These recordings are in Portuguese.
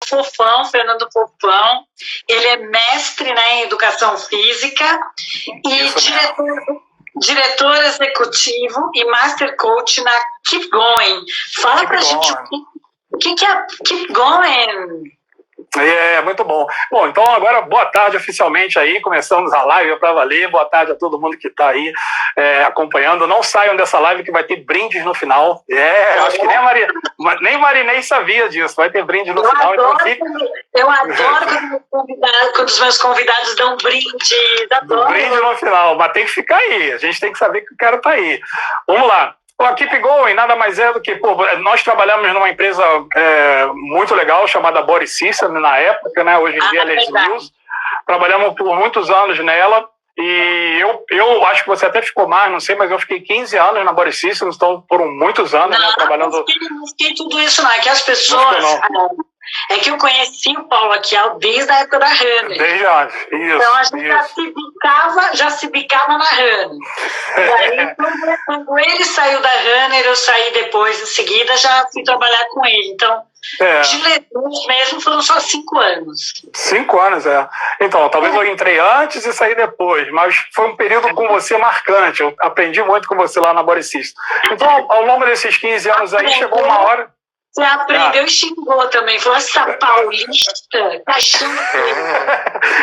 Fofão, Fernando Fofão. Ele é mestre, né, em educação física e diretor executivo e master coach na Keep Going. Fala pra gente o que é Keep Going. Muito bom. Bom, então agora boa tarde oficialmente aí, começamos a live para valer, boa tarde a todo mundo que está aí acompanhando. Não saiam dessa live que vai ter brindes no final. Acho que nem Marinês sabia disso, vai ter brinde no final. Eu adoro quando os meus convidados dão brinde. Adoro. Brinde no final, mas tem que ficar aí, a gente tem que saber que o cara está aí. Vamos lá. A Keep Going nada mais é do que, nós trabalhamos numa empresa muito legal chamada Body System na época, né? Hoje em dia é Les Mills. Trabalhamos por muitos anos nela e eu acho que você até ficou mais, não sei, mas eu fiquei 15 anos na Body System, então por muitos anos, né, trabalhando. Não fiquei tudo isso, não. É que as pessoas. É que eu conheci o Paulo Aquial desde a época da Runner. Desde antes, isso. Então a gente já se bicava na Runner. E aí, quando ele saiu da Runner, eu saí depois, em seguida, já fui trabalhar com ele. Então, de Ledus mesmo foram só 5 anos. 5 anos, Então, talvez eu entrei antes e saí depois, mas foi um período com você marcante. Eu aprendi muito com você lá na Body System. Então, ao longo desses 15 anos aí, chegou uma hora... Você aprendeu e xingou também. Falou, essa paulista, tá achando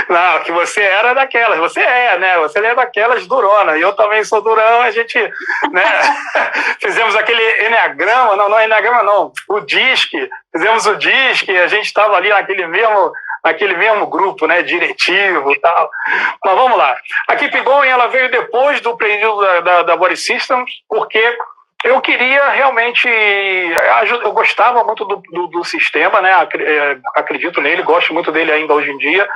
Não, que você era daquelas. Você né? Você é daquelas durona. E eu também sou durão. A gente, né? Fizemos aquele Enneagrama. Não é Enneagrama, não. O DISC. Fizemos o DISC. A gente estava ali naquele mesmo grupo, né? Diretivo e tal. Mas vamos lá. A Keep Going, ela veio depois do período da Body Systems, porque... eu queria realmente... eu gostava muito do sistema, né? Acredito nele, gosto muito dele ainda hoje em dia,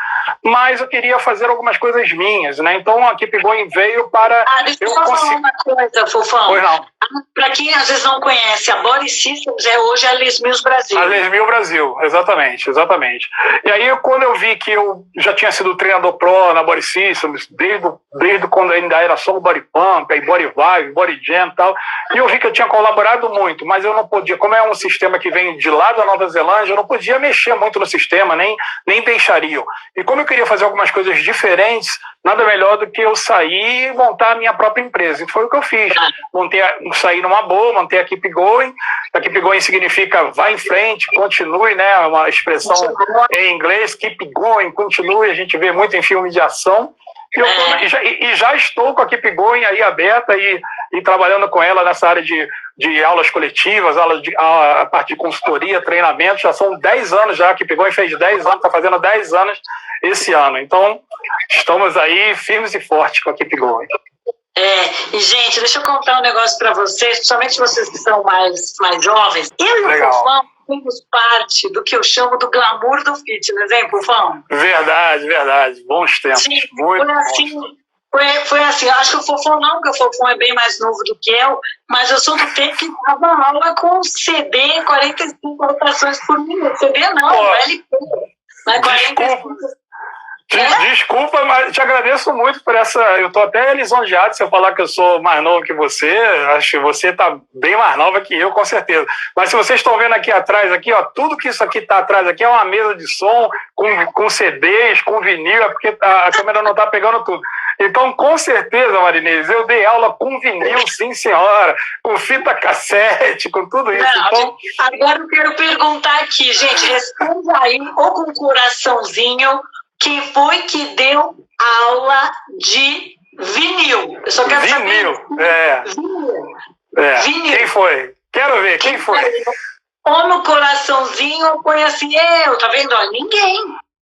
mas eu queria fazer algumas coisas minhas, né? Então a Keep Going veio para... deixa eu só falar uma coisa, Fofão. Pois não. Para quem às vezes não conhece, a Body Systems hoje é a Les Mills Brasil. A Les Mills Brasil, exatamente. E aí, quando eu vi que eu já tinha sido treinador pro na Body Systems, desde quando ainda era só o Body Pump, aí Body Vibe, Body Jam e tal, e eu vi que eu tinha colaborado muito, mas eu não podia, como é um sistema que vem de lá da Nova Zelândia, eu não podia mexer muito no sistema, nem deixariam. E como eu queria fazer algumas coisas diferentes, nada melhor do que eu sair e montar a minha própria empresa. E foi o que eu fiz. Saí numa boa, montei a Keep Going. A Keep Going significa vá em frente, continue, né? É uma expressão em inglês, keep going, continue. A gente vê muito em filme de ação. E já estou com a Keep Going aí aberta e trabalhando com ela nessa área de aulas coletivas, a parte de consultoria, treinamento. Já são 10 anos já, a Keep Going fez 10 anos, está fazendo 10 anos esse ano. Então, estamos aí firmes e fortes com a Keep Going. E gente, deixa eu contar um negócio para vocês, principalmente vocês que são mais jovens. Eu e o Fofão temos parte do que eu chamo do glamour do fitness, hein, Fofão? Verdade. Bons tempos. Sim, foi assim, acho que o Fofão não, porque o Fofão é bem mais novo do que eu, mas eu sou do tempo que dava aula com CD, 45 rotações por minuto. CD não, LP. Mas 45. Desculpa, mas te agradeço muito por essa... Eu estou até lisonjeado se eu falar que eu sou mais novo que você. Acho que você está bem mais nova que eu, com certeza. Mas se vocês estão vendo aqui atrás, aqui, ó, tudo que isso aqui está atrás aqui é uma mesa de som com CDs, com vinil, é porque a câmera não está pegando tudo. Então, com certeza, Marinês, eu dei aula com vinil, sim, senhora, com fita cassete, com tudo isso. Então... Agora eu quero perguntar aqui, gente, responda aí, ou com coraçãozinho, quem foi que deu aula de vinil? Eu só quero vinil, saber. Vinil. Quem foi? Quero ver, quem foi? Ou no coraçãozinho, ou põe assim, tá vendo? Ó, ninguém.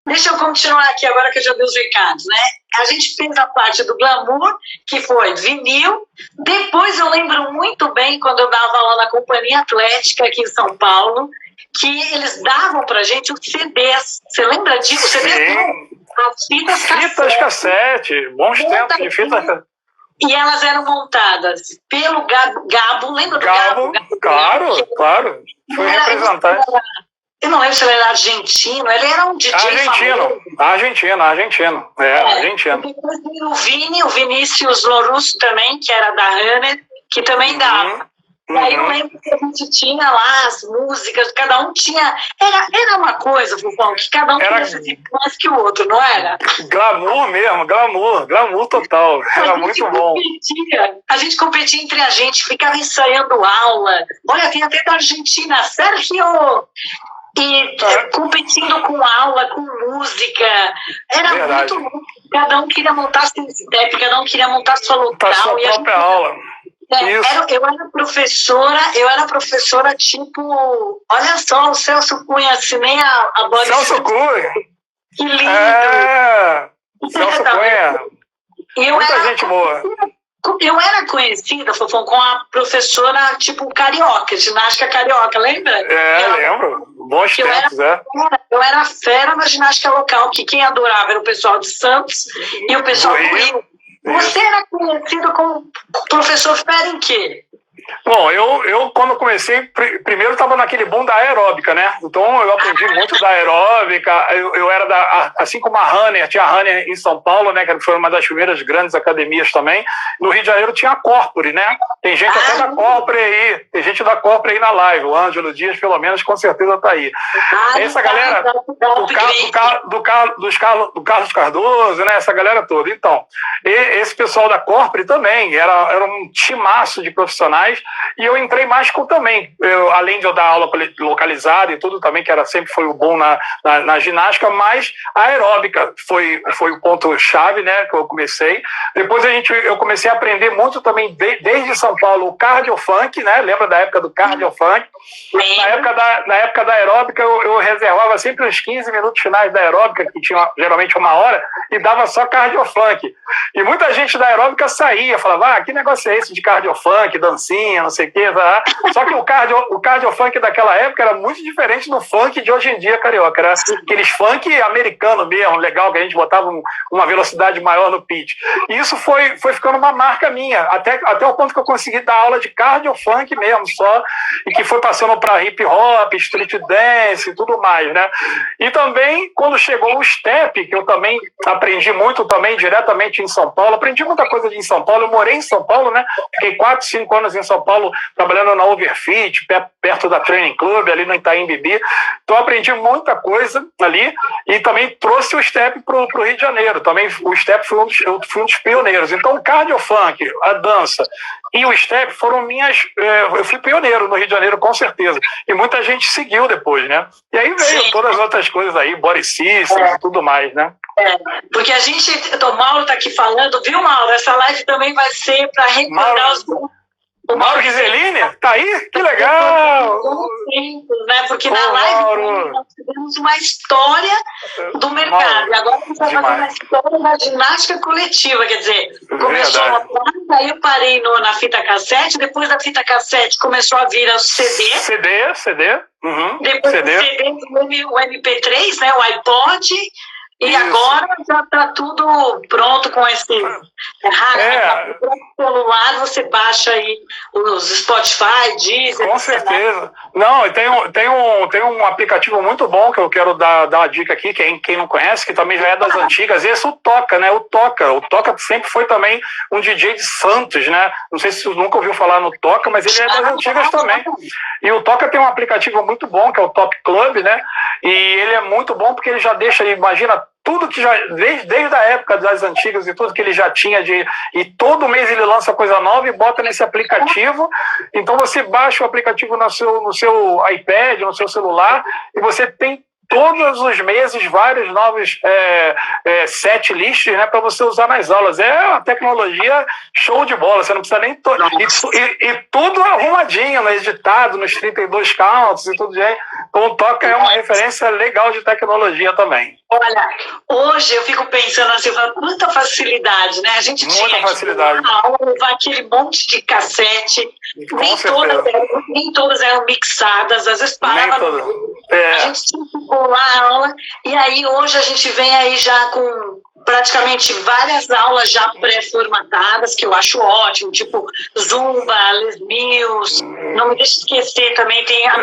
Deixa eu continuar aqui agora que eu já dei os recados, né? A gente fez a parte do glamour, que foi vinil. Depois eu lembro muito bem quando eu dava aula na Companhia Atlética aqui em São Paulo, que eles davam pra gente os CDs. Você lembra disso? CDs não. As fitas cassete. Bons tempos de fitas cassete. E elas eram montadas pelo Gabo. Lembra do Gabo? Claro. Foi representante. Eu não lembro se ele era argentino. Ele era um DJ Argentino. Argentino. Depois veio o Vinícius Lorusso também, que era da Runner, que também dava. E aí eu lembro que a gente tinha lá as músicas, cada um tinha... Era uma coisa, Fofão, que cada um queria ser mais que o outro, não era? Glamour mesmo, glamour total. Era muito bom. A gente competia entre a gente, ficava ensaiando aula. Olha, tem até da Argentina, Sérgio! E competindo com aula, com música. Era verdade. Muito bom. Cada um queria montar seu step, cada um queria montar sua local. Sua própria aula. Eu era professora tipo, olha só, o Celso Cunha, assinei a Boris. Celso Cunha? Que lindo! Celso Cunha. Muita gente boa. Eu era conhecida, Fofão, com a professora tipo carioca, ginástica carioca, lembra? Lembro. Bons tempos, Eu era fera na ginástica local, que quem adorava era o pessoal de Santos e o pessoal do Rio. Você era conhecido como professor fera em quê? Bom, eu quando comecei, primeiro estava naquele boom da aeróbica, né? Então eu aprendi muito da aeróbica. Eu era assim como a Runner, tinha a Runner em São Paulo, né? Que foi uma das primeiras grandes academias também. No Rio de Janeiro tinha a Corpore, né? Tem gente até da Corpore aí, tem gente da Corpore aí na live. O Ângelo Dias, pelo menos, com certeza tá aí. Essa galera do Carlos Cardoso, né? Essa galera toda. Então, esse pessoal da Corpore também era um timaço de profissionais. E eu entrei mais também, além de eu dar aula localizada e tudo também, que sempre foi o bom na ginástica, mas a aeróbica foi o ponto-chave, né, que eu comecei. Depois eu comecei a aprender muito também, desde São Paulo, o cardio funk, né, lembra da época do cardio funk? Na época da aeróbica, eu reservava sempre os 15 minutos finais da aeróbica, que tinha geralmente 1 hora, e dava só cardio funk. E muita gente da aeróbica saía, falava, que negócio é esse de cardio funk, dancinha, não sei o que, só que o cardio funk daquela época era muito diferente do funk de hoje em dia, carioca. Era aqueles funk americano mesmo, legal, que a gente botava uma velocidade maior no pitch. E isso foi ficando uma marca minha, até o ponto que eu consegui dar aula de cardio funk mesmo, só, e que foi passando para hip hop, street dance e tudo mais, né? E também, quando chegou o step, que eu também aprendi muito também diretamente em São Paulo, aprendi muita coisa em São Paulo, eu morei em São Paulo, né? Fiquei 4, 5 anos em São Paulo, trabalhando na Overfit, perto da Training Club, ali no Itaim Bibi. Então, aprendi muita coisa ali e também trouxe o step para o Rio de Janeiro. Também o step eu fui um dos pioneiros. Então, o cardio funk, a dança e o step foram eu fui pioneiro no Rio de Janeiro, com certeza. E muita gente seguiu depois, né? E aí veio todas as outras coisas aí, body systems e tudo mais, né? Porque o Mauro está aqui falando, viu, Mauro? Essa live também vai ser para recordar o Mauro Ghiseline? Tá aí? Que legal! Né? Porque na live nós tivemos uma história do mercado. E agora a gente vai fazer uma história da ginástica coletiva. Quer dizer, começou a planta, aí eu parei na fita cassete, depois da fita cassete começou a vir o CD. CD. Uhum. Depois do CD, o MP3, né? O iPod. E isso. Agora já está tudo pronto com esse celular, você baixa aí os Spotify, Deezer. Com certeza. Não, tem um aplicativo muito bom que eu quero dar uma dica aqui, quem não conhece, que também já é das antigas, esse é o Toca, né? O Toca sempre foi também um DJ de Santos, né? Não sei se você nunca ouviu falar no Toca, mas ele é das antigas também. E o Toca tem um aplicativo muito bom, que é o Top Club, né? E ele é muito bom porque ele já deixa, imagina, tudo que já, desde a época das antigas e tudo que ele já tinha e todo mês ele lança coisa nova e bota nesse aplicativo. Então você baixa o aplicativo no seu iPad, no seu celular, e você tem todos os meses vários novos set lists, né, para você usar nas aulas. É uma tecnologia show de bola, você não precisa nem... E tudo arrumadinho, né, editado nos 32 counts e tudo gente. Então o Toca é uma referência legal de tecnologia também. Olha, hoje eu fico pensando assim, quanta facilidade, né? A gente tinha que levar aquele monte de cassete, nem todas eram mixadas, às vezes parava. A gente tinha que pular a aula, e aí hoje a gente vem aí já com praticamente várias aulas já pré-formatadas, que eu acho ótimo, tipo Zumba, Les Mills, não me deixe esquecer também, tem a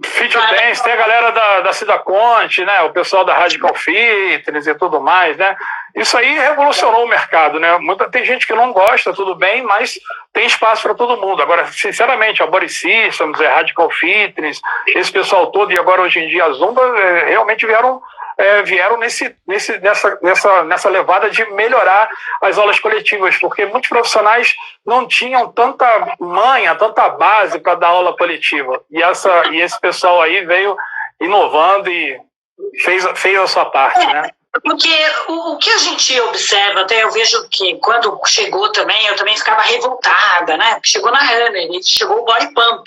Fit Dance, tem a galera da Cida Conte, né? O pessoal da Radical Fitness e tudo mais, né? Isso aí revolucionou o mercado, né? Tem gente que não gosta, tudo bem, mas tem espaço para todo mundo. Agora, sinceramente, a Body Systems, a Radical Fitness, esse pessoal todo, e agora hoje em dia a Zumba, realmente vieram nessa levada de melhorar as aulas coletivas, porque muitos profissionais não tinham tanta manha, tanta base para dar aula coletiva. E esse pessoal aí veio inovando e fez a sua parte, né? Porque o que a gente observa, até eu vejo que quando chegou também, eu também ficava revoltada, né? Chegou na Runner, chegou o Body Pump.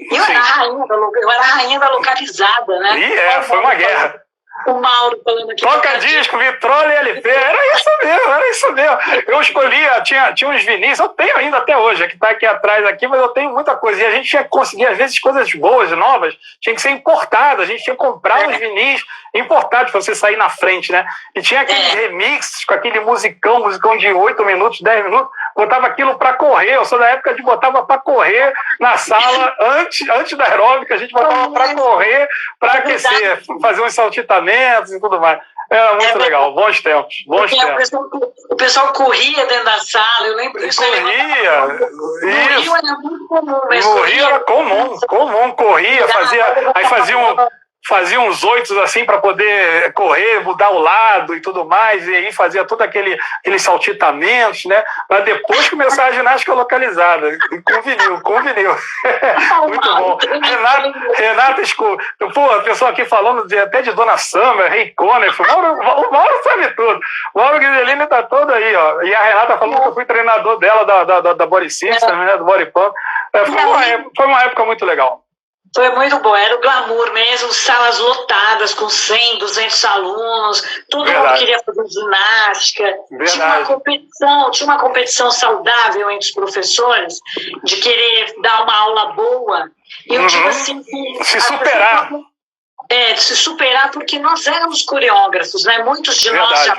Eu era a rainha da localizada, né? E foi uma guerra. O Mauro falando aqui. Toca disco, vitrola e LP. Era isso mesmo. Eu escolhia, tinha uns vinis, eu tenho ainda até hoje, que está aqui atrás aqui, mas eu tenho muita coisa. E a gente tinha que conseguir, às vezes, coisas boas, novas, tinha que ser importada. A gente tinha que comprar os vinis importados para você sair na frente, né? E tinha aqueles remixes com aquele musicão de 8 minutos, 10 minutos. Botava aquilo para correr. Eu sou da época de botava para correr na sala, antes da aeróbica, a gente botava para correr, para aquecer, fazer uns saltitamentos e tudo mais. Era muito legal, bons tempos. O pessoal corria dentro da sala, eu lembro disso. Corria, no Rio era muito comum. No Rio era comum, corria, fazia uns 8 assim para poder correr, mudar o lado e tudo mais, e aí fazia todo aqueles saltitamentos, né? Para depois começar a ginástica localizada, com vinil. Muito bom. Renata Escuro. Pô, o pessoal aqui falando até de Dona Summer, Ray Conner, o Mauro sabe tudo. O Mauro Ghiseline tá todo aí, ó. E a Renata falou que eu fui treinador dela da Body Systems, né? Do Body Pump. Foi uma época muito legal. Foi muito bom, era o glamour mesmo, salas lotadas com 100, 200 alunos, todo mundo queria fazer ginástica, tinha uma competição saudável entre os professores, de querer dar uma aula boa, e eu digo assim... Se superar. Se superar, porque nós éramos coreógrafos, né? Muitos de nós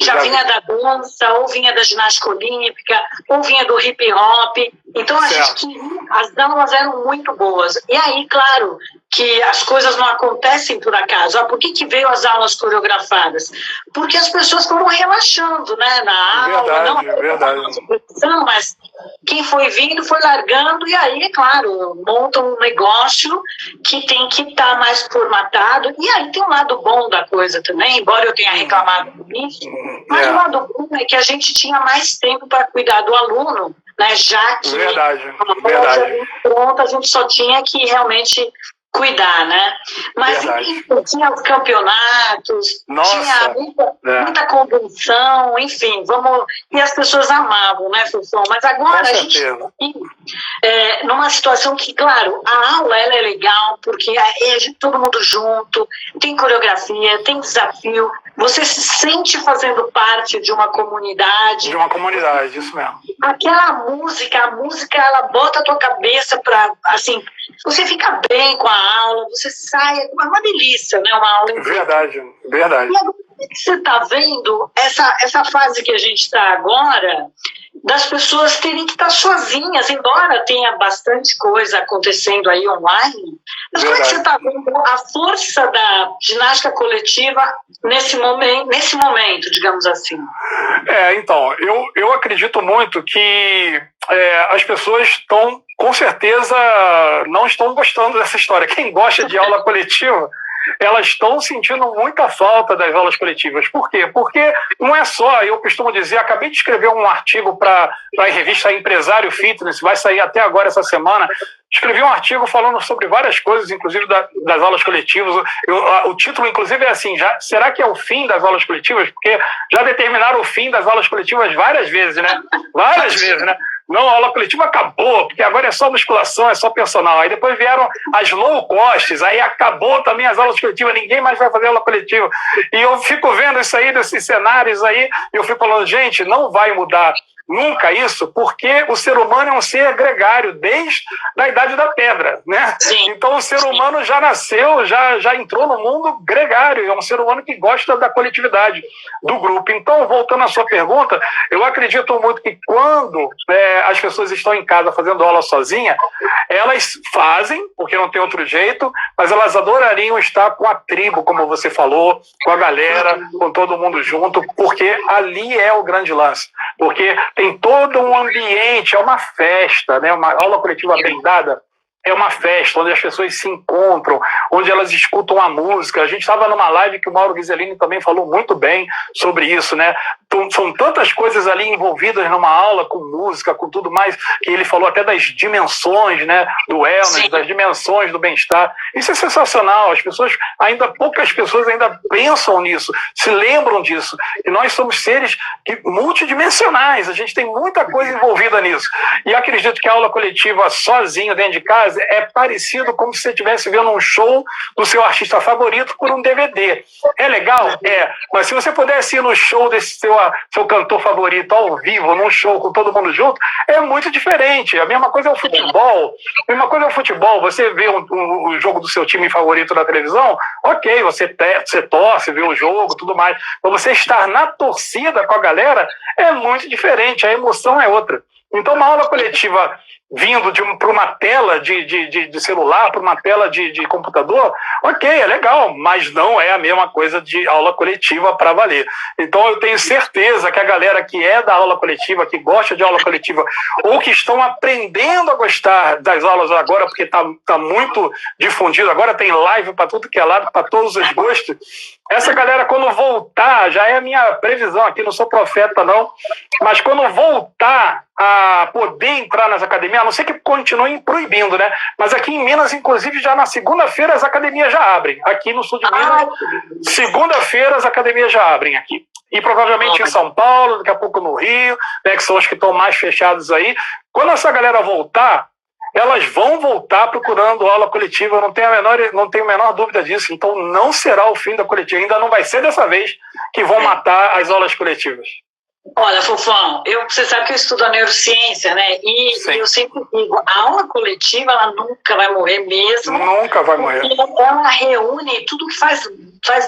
já vinha da dança, ou vinha da ginástica olímpica, ou vinha do hip hop. Então as aulas eram muito boas. E aí, claro, que as coisas não acontecem por acaso. Por que veio as aulas coreografadas? Porque as pessoas foram relaxando, né, na aula. Verdade. Mas quem foi vindo foi largando, e aí, é claro, monta um negócio que tem que estar mais formatado. E aí tem um lado bom da coisa também, embora eu tenha reclamado disso, mas o lado bom é que a gente tinha mais tempo para cuidar do aluno, né, já que pronta, a gente só tinha que realmente cuidar, né? Mas enfim, tinha os campeonatos, tinha muita convenção, enfim, e as pessoas amavam, né, Fufão? Mas agora a gente numa situação que, claro, a aula ela é legal, porque todo mundo junto, tem coreografia, tem desafio, você se sente fazendo parte de uma comunidade. De uma comunidade, isso mesmo. Aquela música, a música, ela bota a tua cabeça para, assim, você fica bem com a aula, você sai, é uma delícia, né? Uma aula. Verdade. E agora, você está vendo essa fase que a gente está agora, das pessoas terem que estar sozinhas, embora tenha bastante coisa acontecendo aí online, mas como é que você está vendo a força da ginástica coletiva nesse momento, digamos assim? Então, eu acredito muito que as pessoas estão, com certeza, não estão gostando dessa história. Quem gosta de aula coletiva, elas estão sentindo muita falta das aulas coletivas. Por quê? Porque não é só, eu costumo dizer, acabei de escrever um artigo para a revista Empresário Fitness, vai sair até agora essa semana. Escrevi um artigo falando sobre várias coisas, inclusive das aulas coletivas. O título, inclusive, é assim, será que é o fim das aulas coletivas? Porque já determinaram o fim das aulas coletivas várias vezes, né? Não, a aula coletiva acabou, porque agora é só musculação, é só personal. Aí depois vieram as low costs, aí acabou também as aulas coletivas, ninguém mais vai fazer aula coletiva. E eu fico vendo isso aí, desses cenários aí, e eu fico falando, gente, não vai mudar. nunca isso, porque o ser humano é um ser gregário desde a Idade da Pedra, né? Sim. Então o ser humano já nasceu, já entrou no mundo gregário, é um ser humano que gosta da coletividade, do grupo. Então, voltando à sua pergunta, eu acredito muito que quando as pessoas estão em casa fazendo aula sozinha, elas fazem, porque não tem outro jeito, mas elas adorariam estar com a tribo, como você falou, com a galera, com todo mundo junto, porque ali é o grande lance. Porque tem todo um ambiente, é uma festa, né? Uma aula coletiva bem dada é uma festa onde as pessoas se encontram, onde elas escutam a música. A gente estava numa live que o Mauro Ghiseline também falou muito bem sobre isso, né? São tantas coisas ali envolvidas numa aula com música, com tudo mais, que ele falou até das dimensões, né, do wellness, sim, das dimensões do bem-estar. Isso é sensacional. Poucas pessoas ainda pensam nisso, se lembram disso. E nós somos seres multidimensionais, a gente tem muita coisa envolvida nisso. E acredito que a aula coletiva sozinho dentro de casa é parecido como se você estivesse vendo um show do seu artista favorito por um DVD. É legal? É. Mas se você pudesse ir no show desse seu cantor favorito ao vivo, num show com todo mundo junto, é muito diferente. A mesma coisa é o futebol. Você vê o jogo do seu time favorito na televisão, ok, você torce, vê o jogo, tudo mais. Mas você estar na torcida com a galera é muito diferente. A emoção é outra. Então, uma aula coletiva vindo para uma tela de celular, para uma tela de computador, ok, é legal, mas não é a mesma coisa de aula coletiva para valer. Então, eu tenho certeza que a galera que é da aula coletiva, que gosta de aula coletiva, ou que estão aprendendo a gostar das aulas agora, porque tá muito difundido, agora tem live para tudo que é lado, para todos os gostos. Essa galera, quando voltar, já é a minha previsão aqui, não sou profeta não, mas quando voltar a poder entrar nas academias, a não ser que continuem proibindo, né? Mas aqui em Minas, inclusive, já na segunda-feira as academias já abrem. Aqui no sul de Minas, segunda-feira as academias já abrem aqui. E provavelmente em São Paulo, daqui a pouco no Rio, né, que são os que estão mais fechados aí. Quando essa galera voltar, elas vão voltar procurando aula coletiva, eu não tenho a menor dúvida disso. Então não será o fim da coletiva, ainda não vai ser dessa vez que vão matar as aulas coletivas. Olha, Fofão, você sabe que eu estudo a neurociência, né? E eu sempre digo, a aula coletiva, ela nunca vai morrer mesmo. Nunca vai morrer. Ela reúne tudo que faz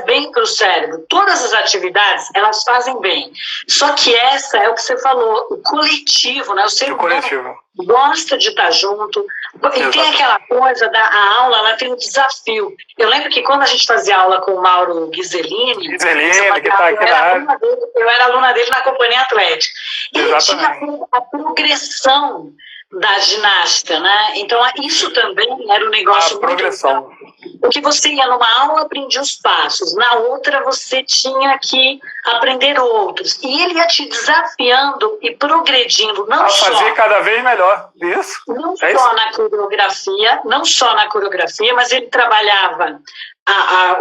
bem para o cérebro. Todas as atividades, elas fazem bem. Só que essa é o que você falou, o coletivo, né? O ser humano gosta de estar junto. E tem aquela coisa da aula, ela tem um desafio. Eu lembro que quando a gente fazia aula com o Mauro Ghiseline, que está aqui na área. Eu era aluna dele na Companhia Atlética. E ele tinha a progressão da ginástica, né? Então, isso também era um negócio muito progressão. Porque você ia numa aula, aprendia os passos, na outra você tinha que aprender outros. E ele ia te desafiando e progredindo, não só... A fazer cada vez melhor, isso? Não só na coreografia, mas ele trabalhava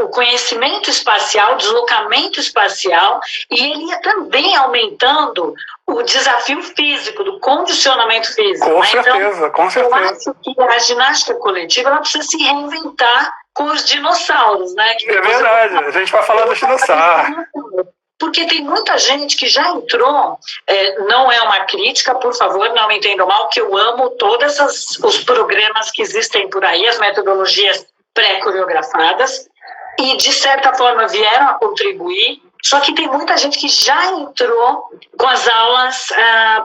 o conhecimento espacial, o deslocamento espacial, e ele ia também aumentando o desafio físico, do condicionamento físico. Com certeza, com certeza. Eu acho que a ginástica coletiva ela precisa se reinventar com os dinossauros, né? É verdade, a gente vai falar dos dinossauros. Porque tem muita gente que já entrou, não é uma crítica, por favor, não me entendam mal, que eu amo todos os programas que existem por aí, as metodologias pré-coreografadas, e de certa forma vieram a contribuir, só que tem muita gente que já entrou com as aulas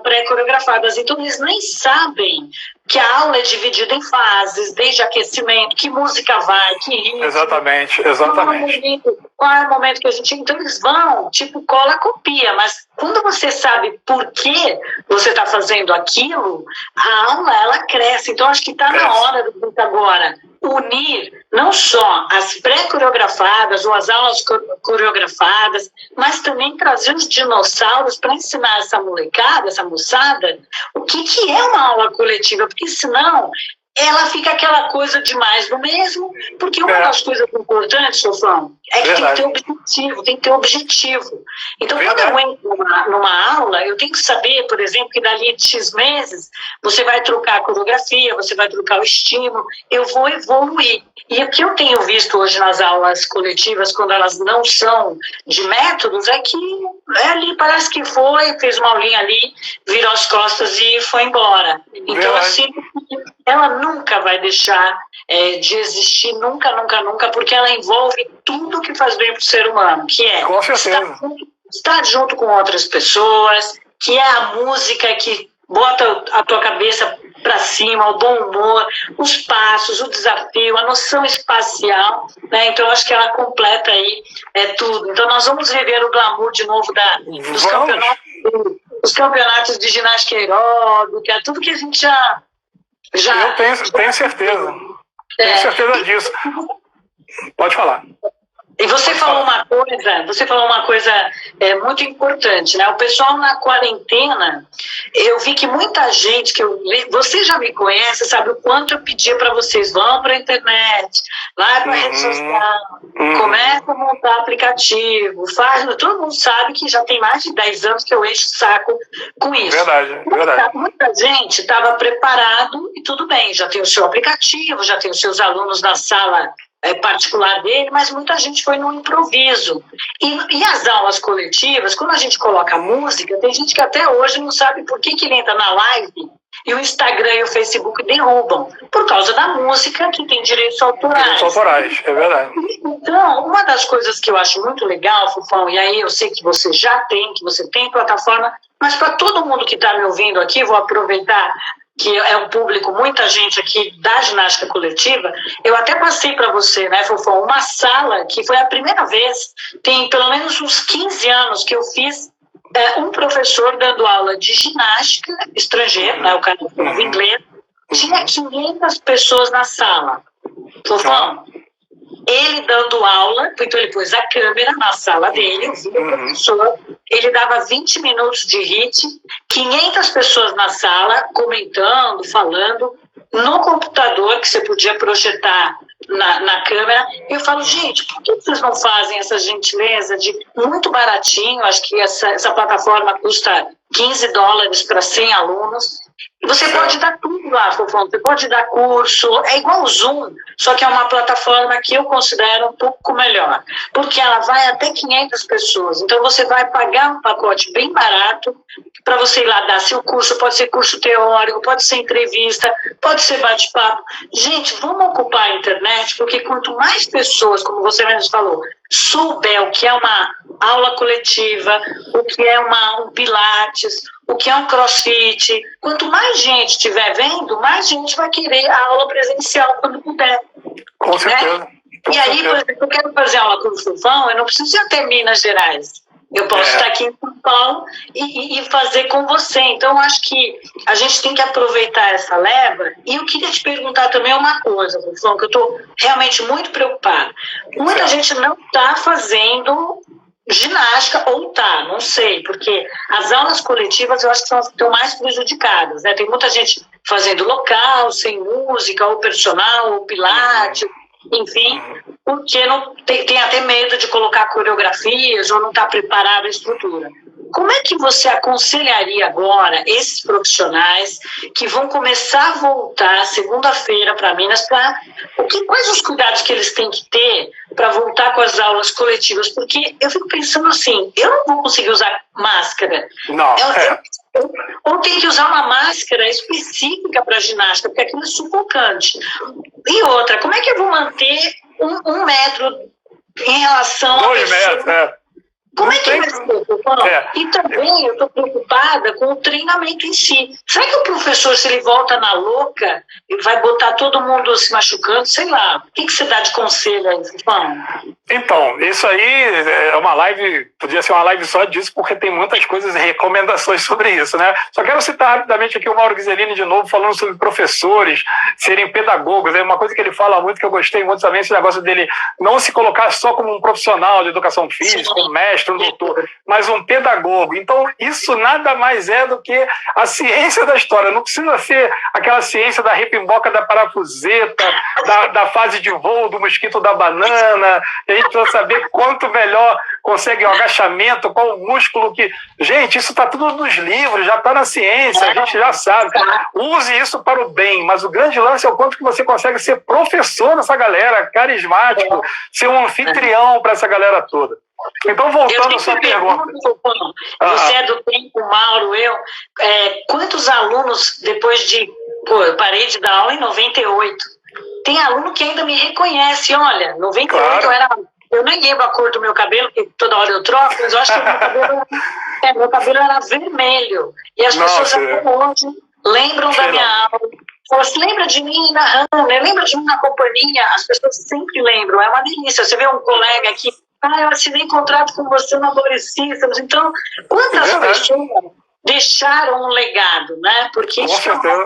pré-coreografadas, então eles nem sabem que a aula é dividida em fases, desde aquecimento, que música vai, que ritmo. Exatamente. Qual é o momento que a gente... Então eles vão, tipo, cola, copia, mas quando você sabe por que você está fazendo aquilo, a aula, ela cresce. Então acho que está na hora do gente agora unir não só as pré-coreografadas ou as aulas coreografadas, mas também trazer os dinossauros para ensinar essa molecada, essa moçada, o que é uma aula coletiva, porque senão ela fica aquela coisa de mais do mesmo, porque uma das coisas importantes, Sofão, é que tem que ter objetivo. Então, quando eu entro numa aula, eu tenho que saber, por exemplo, que dali de X meses, você vai trocar a coreografia, você vai trocar o estímulo, eu vou evoluir. E o que eu tenho visto hoje nas aulas coletivas, quando elas não são de métodos, é que ali parece que foi, fez uma aulinha ali, virou as costas e foi embora. Então, assim, ela nunca vai deixar de existir, nunca, nunca, nunca, porque ela envolve tudo que faz bem para o ser humano, que é estar junto com outras pessoas, que é a música que bota a tua cabeça para cima, o bom humor, os passos, o desafio, a noção espacial, né? Então, acho que ela completa aí tudo. Então, nós vamos viver o glamour de novo dos campeonatos de ginástica aeróbica, tudo que a gente já... Eu tenho certeza. Tenho certeza disso. Pode falar. E você falou uma coisa muito importante, né? O pessoal na quarentena, eu vi que muita gente você já me conhece, sabe o quanto eu pedia para vocês, vão para a internet, vai para a rede social, começa a montar aplicativo, todo mundo sabe que já tem mais de 10 anos que eu encho o saco com isso. Verdade. Muita gente estava preparado e tudo bem, já tem o seu aplicativo, já tem os seus alunos na sala particular dele, mas muita gente foi no improviso. E as aulas coletivas, quando a gente coloca música, tem gente que até hoje não sabe por que ele entra na live e o Instagram e o Facebook derrubam, por causa da música que tem direitos autorais. Direitos autorais, é verdade. Então, uma das coisas que eu acho muito legal, Fofão, e aí eu sei que você que você tem plataforma, mas para todo mundo que está me ouvindo aqui, vou aproveitar que é um público, muita gente aqui da ginástica coletiva, eu até passei para você, né, Fofão, uma sala que foi a primeira vez, tem pelo menos uns 15 anos que eu fiz um professor dando aula de ginástica estrangeiro, né, o cara falava inglês, tinha 500 pessoas na sala. Fofão, ele dando aula, então ele pôs a câmera na sala dele, eu vi o professor, ele dava 20 minutos de HIIT, 500 pessoas na sala, comentando, falando, no computador, que você podia projetar na câmera. Eu falo, gente, por que vocês não fazem essa gentileza de muito baratinho, acho que essa plataforma custa $15 para 100 alunos, e você pode dar tudo lá, Fofão, você pode dar curso, é igual o Zoom, só que é uma plataforma que eu considero um pouco melhor, porque ela vai até 500 pessoas, então você vai pagar um pacote bem barato para você ir lá dar seu curso, pode ser curso teórico, pode ser entrevista, pode ser bate-papo. Gente, vamos ocupar a internet, porque quanto mais pessoas, como você mesmo falou, souber o que é uma aula coletiva, o que é um pilates, o que é um crossfit, quanto mais gente estiver vendo, mais gente vai querer a aula presencial quando puder. Com certeza. Né? E aí, por exemplo, eu quero fazer aula com o Fofão, eu não preciso ir até Minas Gerais. Eu posso estar aqui em São Paulo e fazer com você. Então, eu acho que a gente tem que aproveitar essa leva. E eu queria te perguntar também uma coisa, Fofão, que eu estou realmente muito preocupada. Muita gente não está fazendo ginástica, ou não sei, porque as aulas coletivas eu acho que são as que estão mais prejudicadas, né? Tem muita gente fazendo local, sem música, ou personal, ou pilates, enfim, porque não tem até medo de colocar coreografias ou não está preparada a estrutura. Como é que você aconselharia agora esses profissionais que vão começar a voltar segunda-feira para Minas? Quais os cuidados que eles têm que ter para voltar com as aulas coletivas? Porque eu fico pensando assim, eu não vou conseguir usar máscara. Não, ou tem que usar uma máscara específica para ginástica, porque aquilo é sufocante. E outra, como é que eu vou manter um metro em relação a 2 metros, Como é que vai ser, Fofão? E também eu estou preocupada com o treinamento em si. Será que o professor, se ele volta na louca, ele vai botar todo mundo se machucando? Sei lá. O que você dá de conselho aí, Fofão? Então, isso aí é uma live, podia ser uma live só disso, porque tem muitas coisas e recomendações sobre isso, né? Só quero citar rapidamente aqui o Mauro Ghiserini de novo, falando sobre professores serem pedagogos. É uma coisa que ele fala muito, que eu gostei muito também, esse negócio dele não se colocar só como um profissional de educação física, um mestre, um doutor, mas um pedagogo. Então, isso nada mais é do que a ciência da história. Não precisa ser aquela ciência da repimboca da parafuseta, da fase de voo do mosquito da banana. A gente precisa saber quanto melhor consegue o agachamento, qual o músculo que... Gente, isso está tudo nos livros, já está na ciência, a gente já sabe. Use isso para o bem, mas o grande lance é o quanto que você consegue ser professor dessa galera, carismático, ser um anfitrião para essa galera toda. Então, voltando à sua pergunta. Você é do tempo, Mauro, quantos alunos, depois de... eu parei de dar aula em 98. Tem aluno que ainda me reconhece. Olha, 98 claro. Eu nem lembro a cor do meu cabelo, porque toda hora eu troco, mas eu acho que meu cabelo era vermelho. E as pessoas até hoje lembram da minha aula. Falam, se lembra de mim na Hanna, lembra de mim na companhia? As pessoas sempre lembram, é uma delícia. Você vê um colega aqui, eu assinei contrato com você na Boris Systems. Então, quantas pessoas deixaram um legado, né? Porque com certeza.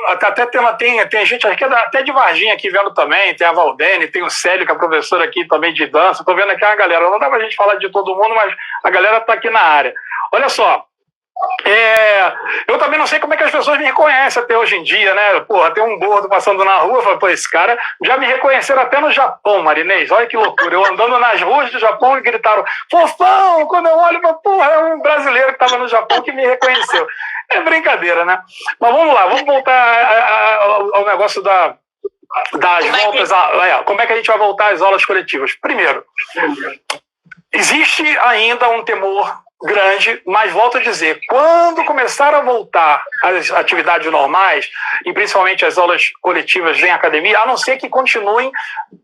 Até tem gente aqui, até de Varginha aqui vendo também, tem a Valdene, tem o Célio, que é professor aqui também de dança. Estou vendo aqui a galera, não dá pra gente falar de todo mundo, mas a galera está aqui na área. Olha só, eu também não sei como é que as pessoas me reconhecem até hoje em dia, né? Porra, tem um gordo passando na rua, falo, pô, esse cara já me reconheceram até no Japão, Marinês, olha que loucura. Eu andando nas ruas do Japão e gritaram, fofão, quando eu olho, porra, é um brasileiro que estava no Japão que me reconheceu. É brincadeira, né? Mas vamos lá, vamos voltar ao negócio das voltas. Como é que a gente vai voltar às aulas coletivas? Primeiro, existe ainda um temor grande, mas volto a dizer, quando começar a voltar às atividades normais, e principalmente as aulas coletivas em academia, a não ser que continuem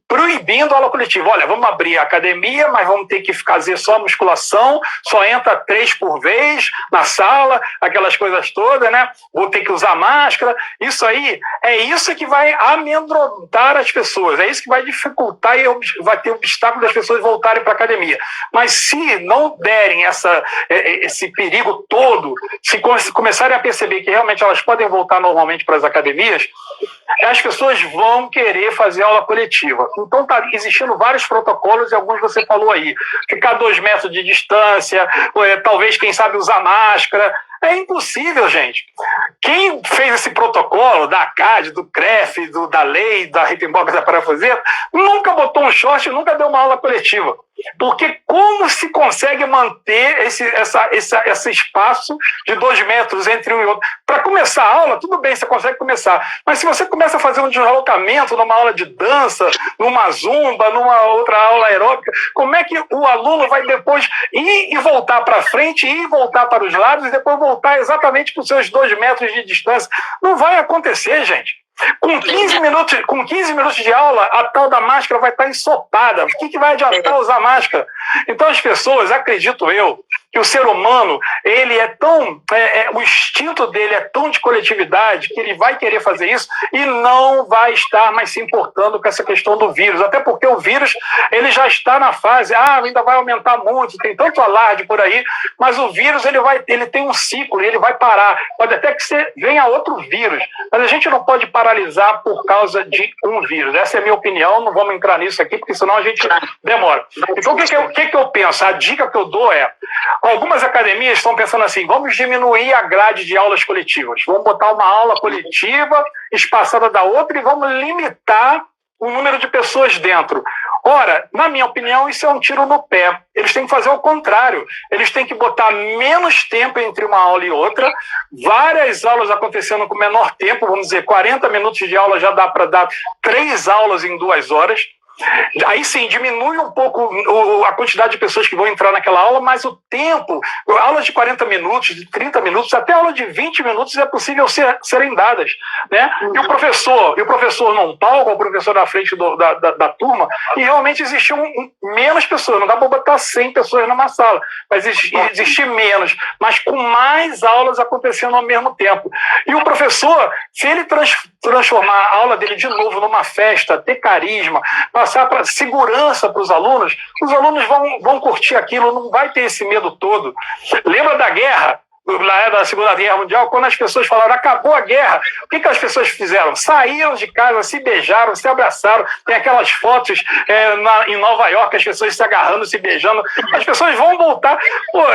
proibindo a aula coletiva. Olha, vamos abrir a academia, mas vamos ter que fazer só musculação, só entra 3 por vez na sala, aquelas coisas todas, né? Vou ter que usar máscara. Isso aí, é isso que vai amedrontar as pessoas, é isso que vai dificultar e vai ter obstáculo das pessoas voltarem para a academia. Mas se não derem esse perigo todo, se começarem a perceber que realmente elas podem voltar normalmente para as academias, as pessoas vão querer fazer aula coletiva. Então está existindo vários protocolos e alguns você falou aí. Ficar 2 metros de distância, talvez, quem sabe, usar máscara. É impossível, gente. Quem fez esse protocolo da ACAD, do CREF, da lei, da Ripembok, da Parafuseta, nunca botou um short, nunca deu uma aula coletiva. Porque como se consegue manter esse espaço de 2 metros entre um e outro? Para começar a aula, tudo bem, você consegue começar. Mas se você começa a fazer um deslocamento numa aula de dança, numa zumba, numa outra aula aeróbica, como é que o aluno vai depois ir e voltar para frente, ir e voltar para os lados e depois voltar exatamente para os seus 2 metros de distância? Não vai acontecer, gente. Com 15 minutos de aula, a tal da máscara vai estar ensopada. O que vai adiantar usar máscara? Então as pessoas, acredito eu, que o ser humano, ele é tão... o instinto dele é tão de coletividade que ele vai querer fazer isso e não vai estar mais se importando com essa questão do vírus. Até porque o vírus, ele já está na fase, ainda vai aumentar muito, tem tanto alarde por aí, mas o vírus, ele tem um ciclo, ele vai parar. Pode até que venha outro vírus, mas a gente não pode paralisar por causa de um vírus. Essa é a minha opinião, não vamos entrar nisso aqui, porque senão a gente demora. Então, o que eu penso? A dica que eu dou é, algumas academias estão pensando assim, vamos diminuir a grade de aulas coletivas, vamos botar uma aula coletiva espaçada da outra e vamos limitar o número de pessoas dentro. Ora, na minha opinião, isso é um tiro no pé. Eles têm que fazer o contrário. Eles têm que botar menos tempo entre uma aula e outra, várias aulas acontecendo com menor tempo, vamos dizer, 40 minutos de aula já dá para dar 3 aulas em 2 horas. Aí sim, diminui um pouco a quantidade de pessoas que vão entrar naquela aula, mas o tempo, aulas de 40 minutos, de 30 minutos, até aula de 20 minutos é possível serem dadas, né? E o professor num palco, o professor na frente da turma, e realmente existiam menos pessoas, não dá para botar 100 pessoas numa sala, mas existir menos, mas com mais aulas acontecendo ao mesmo tempo. E o professor, se ele transformar a aula dele de novo numa festa, ter carisma, passar para segurança para os alunos vão curtir aquilo, não vai ter esse medo todo. Lembra da guerra? Da Segunda Guerra Mundial, quando as pessoas falaram, acabou a guerra, o que as pessoas fizeram? Saíram de casa, se beijaram, se abraçaram, tem aquelas fotos em Nova York, as pessoas se agarrando, se beijando, as pessoas vão voltar,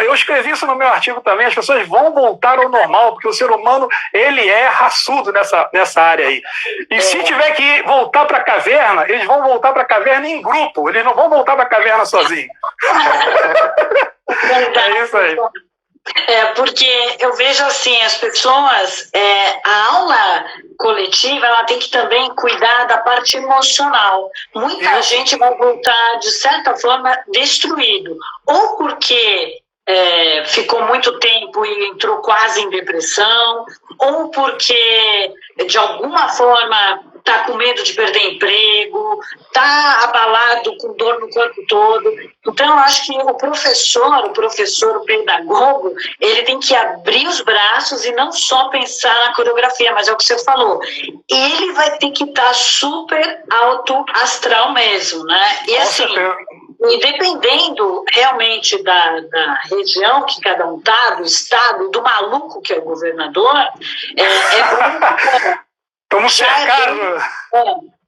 eu escrevi isso no meu artigo também, as pessoas vão voltar ao normal, porque o ser humano, ele é raçudo nessa área aí, e se tiver que voltar para a caverna, eles vão voltar para a caverna em grupo, eles não vão voltar para a caverna sozinhos. É isso aí. Porque eu vejo assim, as pessoas, a aula coletiva, ela tem que também cuidar da parte emocional. Muita gente vai voltar, de certa forma, destruído. Ou porque ficou muito tempo e entrou quase em depressão, ou porque, de alguma forma, está com medo de perder emprego, está abalado com dor no corpo todo. Então, eu acho que o professor, o pedagogo, ele tem que abrir os braços e não só pensar na coreografia, mas é o que você falou. Ele vai ter que estar super alto astral mesmo, né? E assim, e dependendo realmente da região que cada um está, do estado, do maluco que é o governador, é bom... Estamos cercados.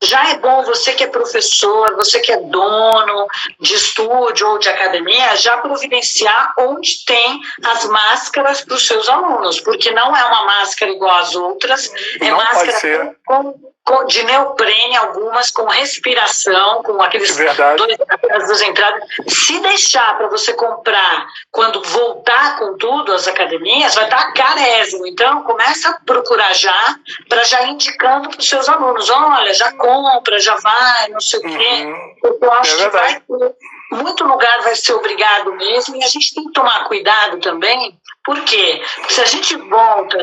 Já é bom você que é professor, você que é dono de estúdio ou de academia, já providenciar onde tem as máscaras para os seus alunos, porque não é uma máscara igual às outras, é não máscara de neoprene, algumas com respiração, com aqueles duas entradas. Se deixar para você comprar quando voltar com tudo às academias, vai estar carésimo. Então, começa a procurar já, para já ir indicando para os seus alunos, olha, já compra, já vai, não sei o quê. Eu acho que vai ter, muito lugar vai ser obrigado mesmo, e a gente tem que tomar cuidado também. Por quê? Porque se a gente volta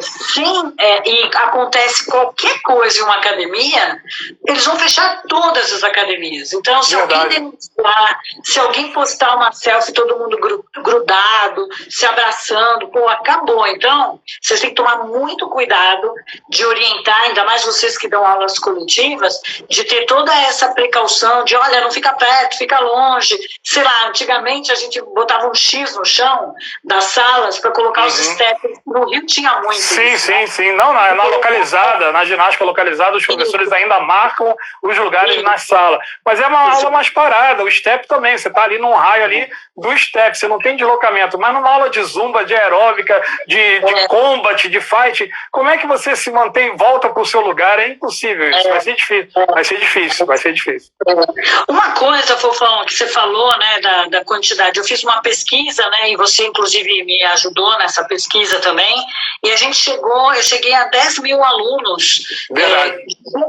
e acontece qualquer coisa em uma academia, eles vão fechar todas as academias. Então, se alguém denunciar, se alguém postar uma selfie, todo mundo grudado, se abraçando, acabou. Então, vocês têm que tomar muito cuidado de orientar, ainda mais vocês que dão aulas coletivas, de ter toda essa precaução de, olha, não fica perto, fica longe. Sei lá, antigamente a gente botava um X no chão das salas para colocar os steps. No Rio tinha muito. Sim. Não, na localizada, na ginástica localizada, os professores ainda marcam os lugares na sala. Mas é uma aula mais parada, o step também. Você está ali num raio ali do step, você não tem deslocamento. Mas numa aula de zumba, de aeróbica, de combat, de fight, como é que você se mantém em volta para o seu lugar? É impossível isso. Vai ser difícil. Uma coisa, Fofão, que você falou, né, da quantidade. Eu fiz uma pesquisa, né, e você, inclusive, me ajudou nessa pesquisa também, e eu cheguei a 10 mil alunos,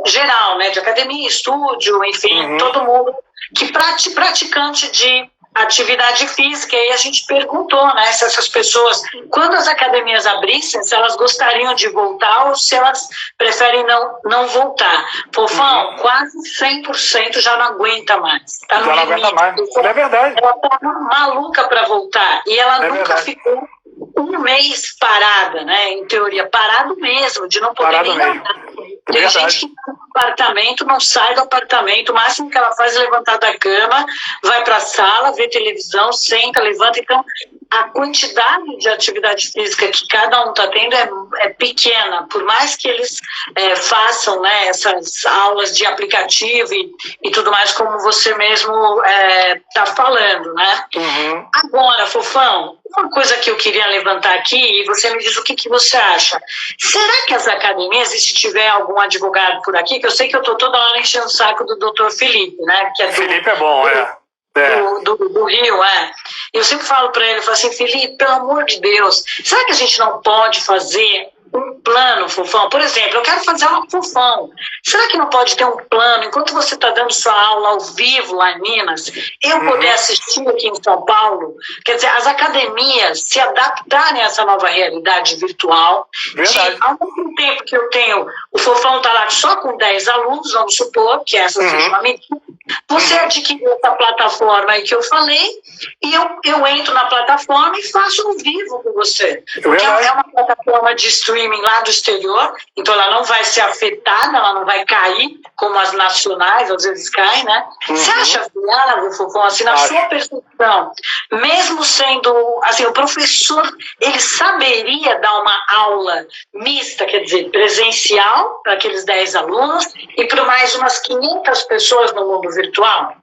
geral, né, de academia, estúdio, enfim, todo mundo, que praticante de atividade física, e a gente perguntou, né, se essas pessoas, quando as academias abrissem, se elas gostariam de voltar ou se elas preferem não voltar. Fofão, quase 100% já não aguenta mais. Tá no já não aguenta mais. É verdade. Ela tá maluca para voltar, e ela nunca ficou um mês parada, né, em teoria, parado mesmo, de não poder nem andar. Tem gente que está no apartamento, não sai do apartamento, o máximo que ela faz é levantar da cama, vai para a sala, vê televisão, senta, levanta. Então, a quantidade de atividade física que cada um está tendo é pequena, por mais que eles façam, né, essas aulas de aplicativo e tudo mais, como você mesmo está falando, né? Agora, Fofão, uma coisa que eu queria levantar aqui, e você me diz o que você acha. Será que as academias, e se tiver algum advogado por aqui, que eu sei que eu estou toda hora enchendo o saco do Dr. Felipe, né? Que Felipe é bom, do Rio, Eu sempre falo para ele, eu falo assim, Felipe, pelo amor de Deus, será que a gente não pode fazer um plano, Fofão? Por exemplo, eu quero fazer aula com Fofão. Será que não pode ter um plano, enquanto você está dando sua aula ao vivo lá em Minas, eu poder assistir aqui em São Paulo? Quer dizer, as academias se adaptarem a essa nova realidade virtual. Ao mesmo tempo que eu tenho, o Fofão está lá só com 10 alunos, vamos supor que essa seja uma medida. Você adquiriu essa plataforma aí que eu falei, e eu entro na plataforma e faço no vivo com você. Porque é uma plataforma de streaming lá do exterior, então ela não vai ser afetada, ela não vai cair como as nacionais, às vezes caem, né? Você acha viável, Fofão, assim, na sua percepção, mesmo sendo, assim, o professor, ele saberia dar uma aula mista, quer dizer, presencial para aqueles 10 alunos e para mais umas 500 pessoas no mundo virtual?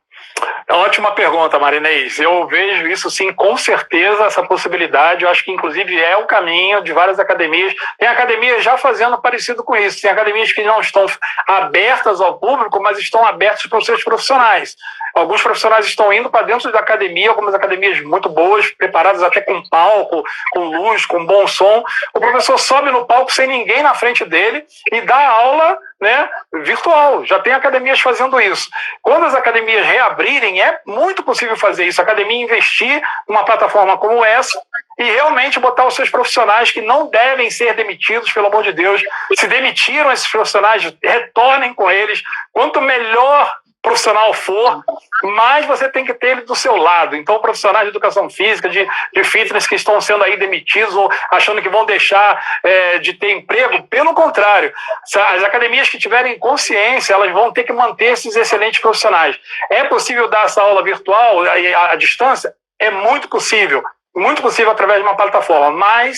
Ótima pergunta, Marinês. Eu vejo isso sim, com certeza, essa possibilidade. Eu acho que, inclusive, é o caminho de várias academias. Tem academias já fazendo parecido com isso. Tem academias que não estão abertas ao público, mas estão abertas para os seus profissionais. Alguns profissionais estão indo para dentro da academia, algumas academias muito boas, preparadas até com palco, com luz, com bom som. O professor sobe no palco sem ninguém na frente dele e dá aula, né, virtual. Já tem academias fazendo isso. Quando as academias reabrirem, é muito possível fazer isso. A academia investir numa plataforma como essa e realmente botar os seus profissionais que não devem ser demitidos, pelo amor de Deus. Se demitiram esses profissionais, retornem com eles. Quanto melhor profissional for, mais você tem que ter ele do seu lado. Então, profissionais de educação física, de fitness que estão sendo aí demitidos ou achando que vão deixar de ter emprego, pelo contrário, as academias que tiverem consciência, elas vão ter que manter esses excelentes profissionais. É possível dar essa aula virtual à distância? É muito possível através de uma plataforma, mas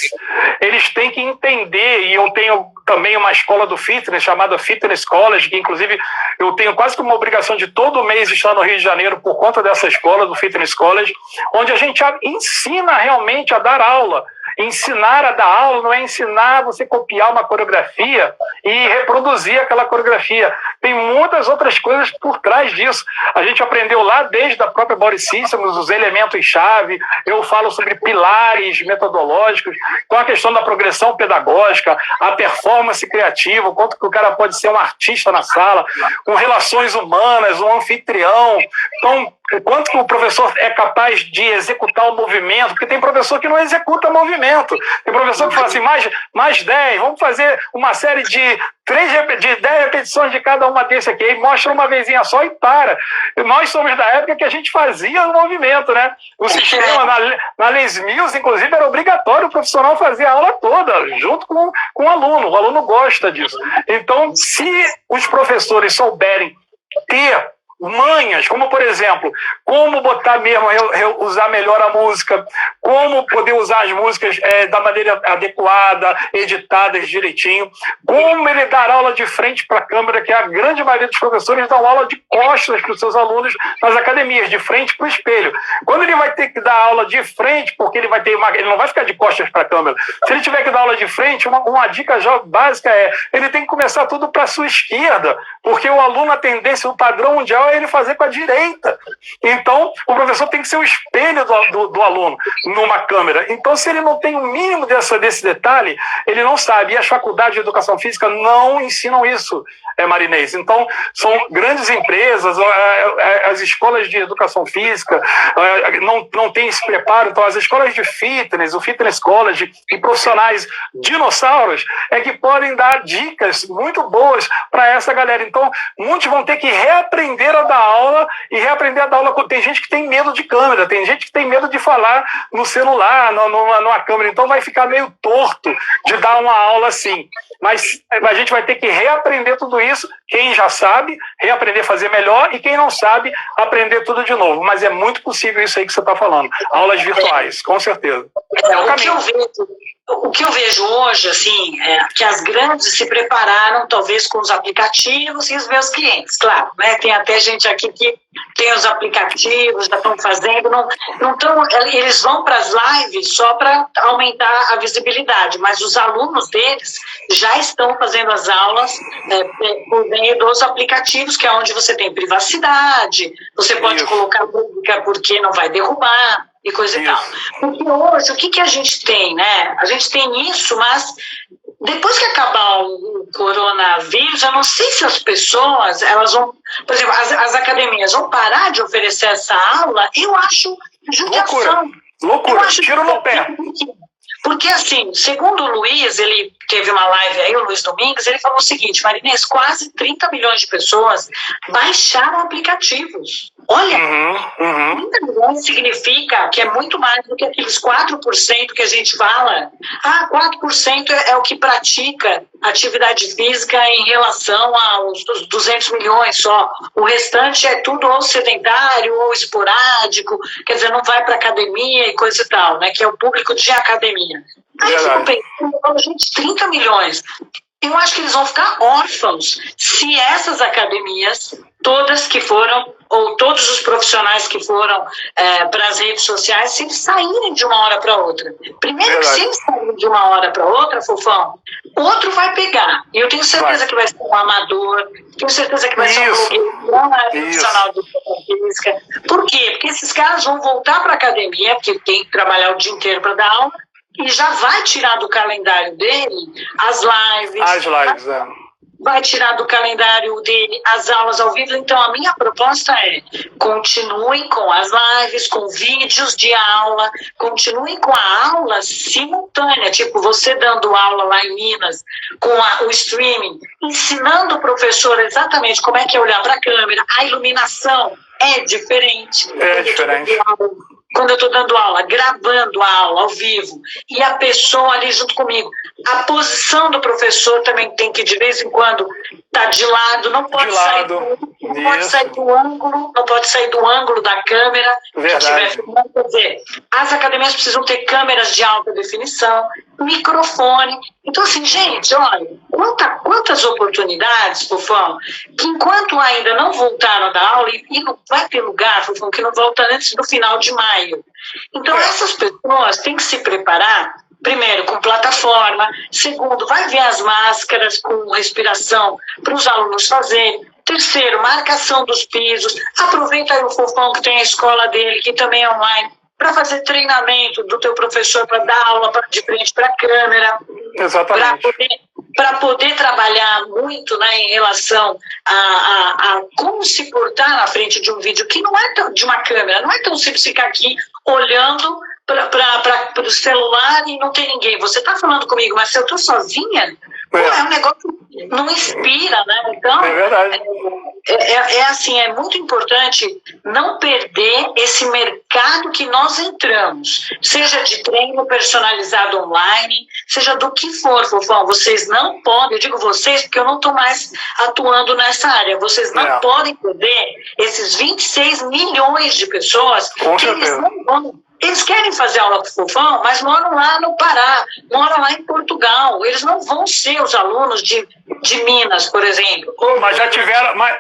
eles têm que entender, e eu tenho também uma escola do fitness chamada Fitness College, que inclusive eu tenho quase que uma obrigação de todo mês estar no Rio de Janeiro por conta dessa escola do Fitness College, onde a gente ensina realmente a dar aula. Ensinar a dar aula não é ensinar você copiar uma coreografia e reproduzir aquela coreografia. Tem muitas outras coisas por trás disso. A gente aprendeu lá desde a própria Body Systems, os elementos-chave. Eu falo sobre pilares metodológicos. Então, a questão da progressão pedagógica, a performance criativa, o quanto que o cara pode ser um artista na sala, com relações humanas, um anfitrião. Então, o quanto que o professor é capaz de executar o movimento, porque tem professor que não executa movimento. Tem professor que fala assim, mais 10, vamos fazer uma série de 10 repetições de cada uma desse aqui, e mostra uma vezinha só e para. Nós somos da época que a gente fazia o movimento, né? O sistema, na Les Mills, inclusive, era obrigatório o profissional fazer a aula toda, junto com o aluno. O aluno gosta disso. Então, se os professores souberem ter manhas, como por exemplo, como botar mesmo, usar melhor a música, como poder usar as músicas da maneira adequada, editadas direitinho, como ele dar aula de frente para a câmera, que a grande maioria dos professores dão aula de costas para os seus alunos nas academias, de frente para o espelho. Quando ele vai ter que dar aula de frente, porque ele não vai ficar de costas para a câmera, se ele tiver que dar aula de frente, uma dica já básica ele tem que começar tudo para a sua esquerda, porque o aluno, a tendência, o padrão mundial é ele fazer com a direita. Então, o professor tem que ser o espelho do aluno numa câmera. Então, se ele não tem o mínimo desse detalhe, ele não sabe. E as faculdades de educação física não ensinam isso, Marinês. Então, são grandes empresas, as escolas de educação física não têm esse preparo. Então, as escolas de fitness, o Fitness College e profissionais dinossauros que podem dar dicas muito boas para essa galera. Então, muitos vão ter que reaprender a dar aula e reaprender a dar aula. Tem gente que tem medo de câmera, tem gente que tem medo de falar no celular, numa câmera, então vai ficar meio torto de dar uma aula assim. Mas a gente vai ter que reaprender tudo isso, quem já sabe, reaprender a fazer melhor, e quem não sabe, aprender tudo de novo. Mas é muito possível isso aí que você está falando. Aulas virtuais, com certeza. O que eu vejo hoje, assim, que as grandes se prepararam, talvez, com os aplicativos e os meus clientes, claro, né? Tem até gente aqui que tem os aplicativos, já estão fazendo, eles vão para as lives só para aumentar a visibilidade, mas os alunos deles já estão fazendo as aulas por meio dos aplicativos, que é onde você tem privacidade, você pode colocar pública porque não vai derrubar, e coisa e tal. Porque hoje, o que a gente tem, né? A gente tem isso, mas depois que acabar o coronavírus, eu não sei se as pessoas, elas vão, por exemplo, as academias vão parar de oferecer essa aula. Eu acho judiação. Loucura, tiro no pé. Porque, assim, segundo o Luiz, ele teve uma live aí, o Luiz Domingues, ele falou o seguinte: Marinês, quase 30 milhões de pessoas baixaram aplicativos. Olha, 30 milhões significa que é muito mais do que aqueles 4% que a gente fala. 4% é o que pratica atividade física em relação aos 200 milhões só. O restante é tudo ou sedentário ou esporádico, quer dizer, não vai para academia e coisa e tal, né, que é o público de academia. Aí eu fico pensando, gente, 30 milhões. Eu acho que eles vão ficar órfãos se essas academias todas que foram, ou todos os profissionais que foram para as redes sociais, se eles saírem de uma hora para outra. Primeiro, que se eles saírem de uma hora para outra, Fofão, outro vai pegar. E eu tenho certeza que vai ser um amador, tenho certeza que vai ser um blogueiro, não é profissional de educação física. Por quê? Porque esses caras vão voltar para a academia, porque tem que trabalhar o dia inteiro para dar aula, e já vai tirar do calendário dele as lives. Vai tirar do calendário dele as aulas ao vivo. Então, a minha proposta é: continuem com as lives, com vídeos de aula, continuem com a aula simultânea, tipo você dando aula lá em Minas, com o streaming, ensinando o professor exatamente como é que é olhar para a câmera, a iluminação é diferente. É diferente. Quando eu estou dando aula, gravando a aula ao vivo, e a pessoa ali junto comigo. A posição do professor também tem que, de vez em quando, estar de lado, não pode sair do ângulo, não pode sair do ângulo da câmera. Verdade. Quer dizer, as academias precisam ter câmeras de alta definição, microfone. Então, assim, gente, olha, quantas oportunidades, Fofão, que enquanto ainda não voltaram da aula, e não vai ter lugar, Fofão, que não volta antes do final de maio. Então, essas pessoas têm que se preparar, primeiro, com plataforma, segundo, vai ver as máscaras com respiração para os alunos fazerem, terceiro, marcação dos pisos, aproveita aí o Fofão que tem a escola dele, que também é online, para fazer treinamento do teu professor, para dar aula de frente para a câmera. Exatamente. Para poder trabalhar muito, né, em relação a como se portar na frente de um vídeo, que não é de uma câmera, não é tão simples ficar aqui olhando para o celular e não tem ninguém. Você está falando comigo, mas se eu estou sozinha, é um negócio que não inspira, né? Então, é verdade. Assim, é muito importante não perder esse mercado que nós entramos, seja de treino personalizado online, seja do que for, Fofão. Vocês não podem, eu digo vocês porque eu não estou mais atuando nessa área, vocês não podem perder esses 26 milhões de pessoas que eles não vão. Eles querem fazer aula com o Fofão, mas moram lá no Pará, moram lá em Portugal. Eles não vão ser os alunos de Minas, por exemplo.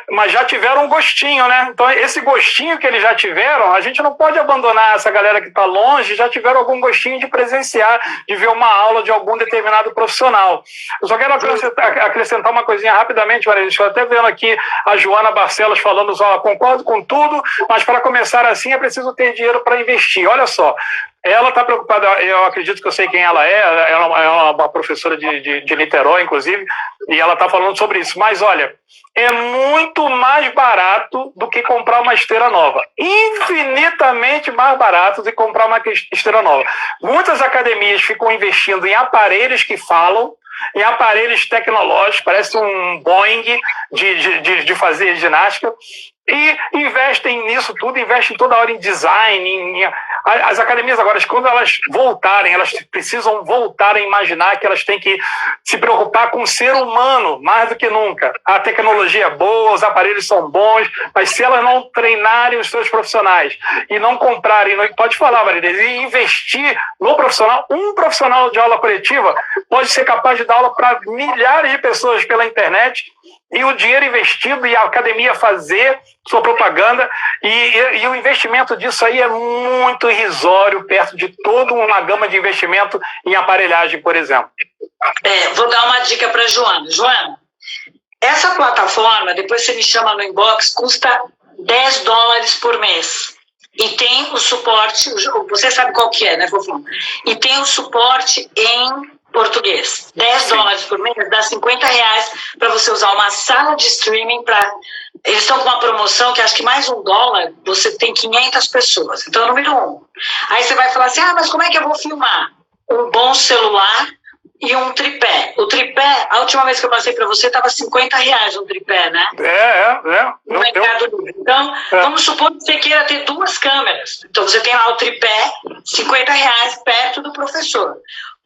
Mas já tiveram um gostinho, né? Então, esse gostinho que eles já tiveram, a gente não pode abandonar essa galera que está longe, já tiveram algum gostinho de presenciar, de ver uma aula de algum determinado profissional. Eu só quero acrescentar uma coisinha rapidamente, Maria. Estou até vendo aqui a Joana Barcelos falando, concordo com tudo, mas para começar assim é preciso ter dinheiro para investir. Olha só, ela está preocupada, eu acredito que eu sei quem ela é uma professora de Niterói, inclusive, e ela está falando sobre isso. Mas olha, é muito mais barato do que comprar uma esteira nova. Infinitamente mais barato do que comprar uma esteira nova. Muitas academias ficam investindo em aparelhos que falam, em aparelhos tecnológicos, parece um Boeing de fazer ginástica, e investem nisso tudo, investem toda hora em design. As academias agora, quando elas voltarem, elas precisam voltar a imaginar que elas têm que se preocupar com o ser humano mais do que nunca. A tecnologia é boa, os aparelhos são bons, mas se elas não treinarem os seus profissionais e não comprarem, pode falar, Maria, e investir no profissional, um profissional de aula coletiva pode ser capaz de dar aula para milhares de pessoas pela internet, e o dinheiro investido e a academia fazer sua propaganda, e o investimento disso aí é muito irrisório perto de toda uma gama de investimento em aparelhagem, por exemplo. Vou dar uma dica para a Joana. Joana, essa plataforma, depois você me chama no inbox, custa $10 por mês. E tem o suporte, você sabe qual que é, né, Fofão? E tem o suporte em português. $10 por mês dá R$50 para você usar uma sala de streaming para... Eles estão com uma promoção que acho que mais $1 você tem 500 pessoas. Então, número 1. Aí você vai falar assim, mas como é que eu vou filmar? Um bom celular e um tripé. O tripé, a última vez que eu passei para você, estava R$50 um tripé, né? No Mercado Livre. Então, vamos supor que você queira ter 2 câmeras. Então, você tem lá o tripé, R$50 perto do professor.